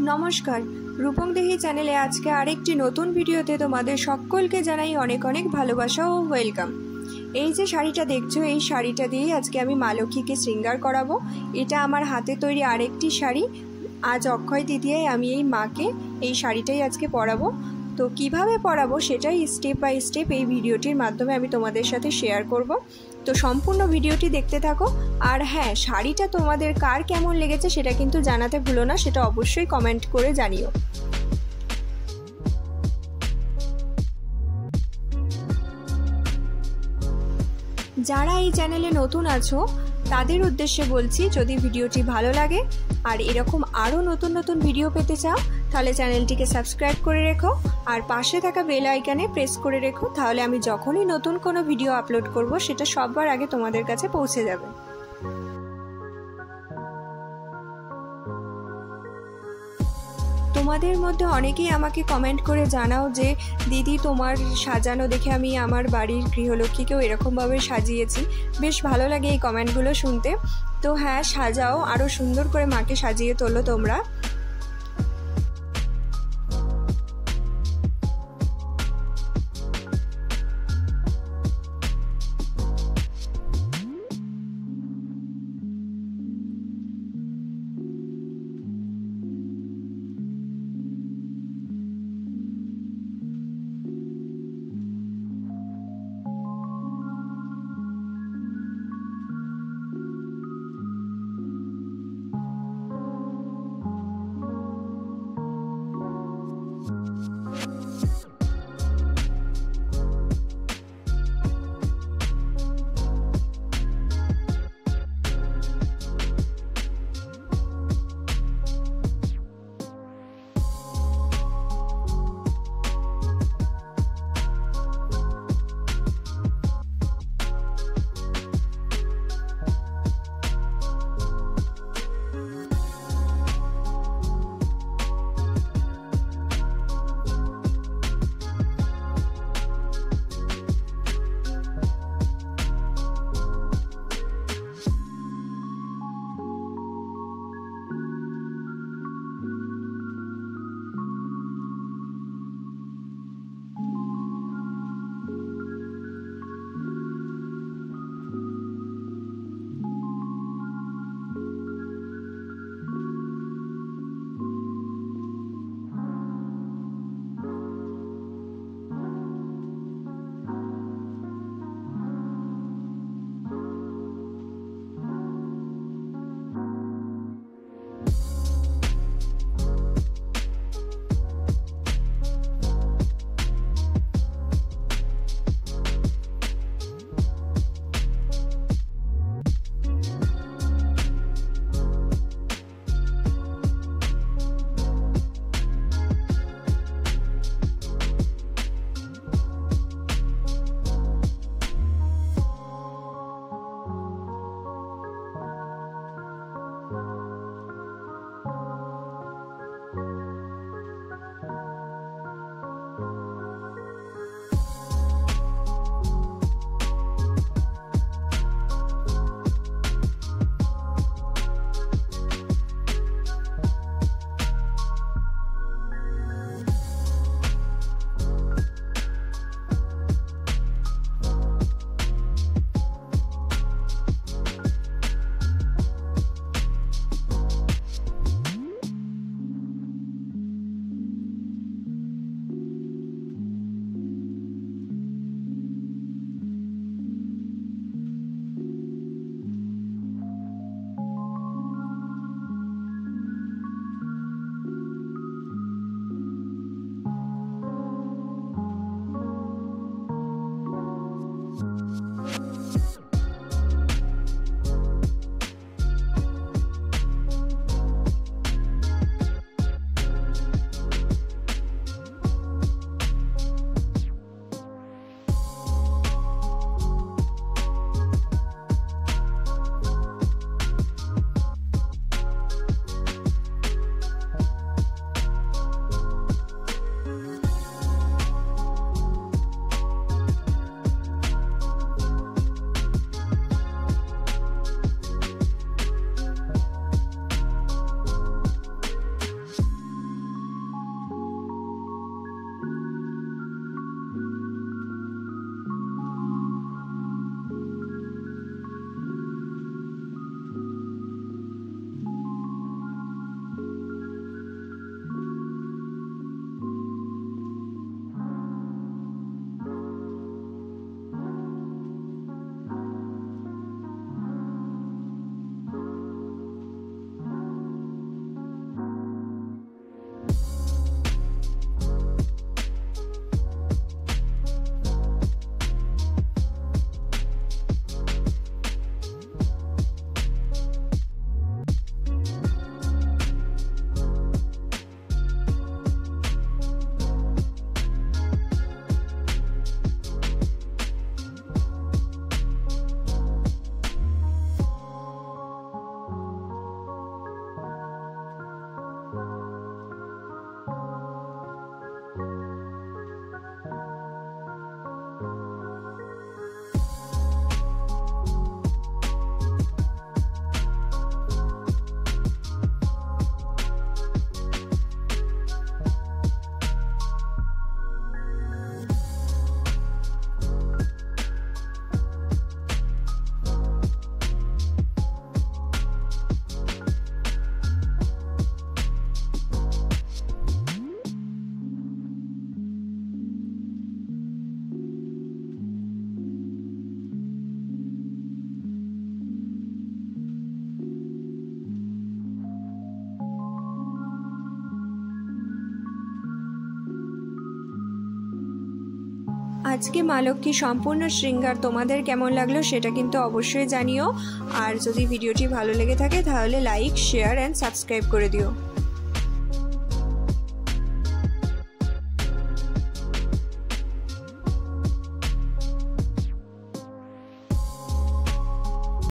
নমস্কার, রূপং দেহি চ্যানেলে আজকে আরেকটি নতুন ভিডিওতে তোমাদের সকলকে জানাই অনেক অনেক ভালোবাসা ও ওয়েলকাম। এই যে শাড়িটা দেখছো, এই শাড়িটা দিয়েই আজকে আমি মা লক্ষ্মীকে শৃঙ্গার করাবো। এটা আমার হাতে তৈরি আরেকটি শাড়ি। আজ অক্ষয় তৃতীয়ায় আমি এই মাকে এই শাড়িটাই আজকে পরাবো। তো কিভাবে পরাবো সেটাই স্টেপ বাই স্টেপ এই ভিডিওটির মাধ্যমে আমি তোমাদের সাথে শেয়ার করব। তো সম্পূর্ণ ভিডিওটি দেখতে থাকো। আর হ্যাঁ, শাড়িটা তোমাদের কার কেমন লেগেছে সেটা কিন্তু জানাতে ভুলো না, সেটা অবশ্যই কমেন্ট করে জানিও। যারা এই চ্যানেলে নতুন আছো তাদের উদ্দেশ্যে বলছি, যদি ভিডিওটি ভালো লাগে আর এরকম আরও নতুন নতুন ভিডিও পেতে চাও তাহলে চ্যানেলটিকে সাবস্ক্রাইব করে রেখো আর পাশে থাকা বেল আইকনে প্রেস করে রেখো। তাহলে আমি যখনই নতুন কোনো ভিডিও আপলোড করব সেটা সবার আগে তোমাদের কাছে পৌঁছে যাবে। তোমাদের মধ্যে অনেকেই আমাকে কমেন্ট করে জানাও যে দিদি তোমার সাজানো দেখে আমি আমার বাড়ির গৃহলক্ষ্মীকেও এরকমভাবে সাজিয়েছি। বেশ ভালো লাগে এই কমেন্টগুলো শুনতে। তো হ্যাঁ, সাজাও, আরও সুন্দর করে মাকে সাজিয়ে তোলো তোমরা। আজকে মা লক্ষ্মী সম্পূর্ণ শৃঙ্গার তোমাদের কেমন লাগলো সেটা কিন্তু অবশ্যই জানিও। আর যদি ভিডিওটি ভালো লেগে থাকে তাহলে লাইক, শেয়ার অ্যান্ড সাবস্ক্রাইব করে দিও।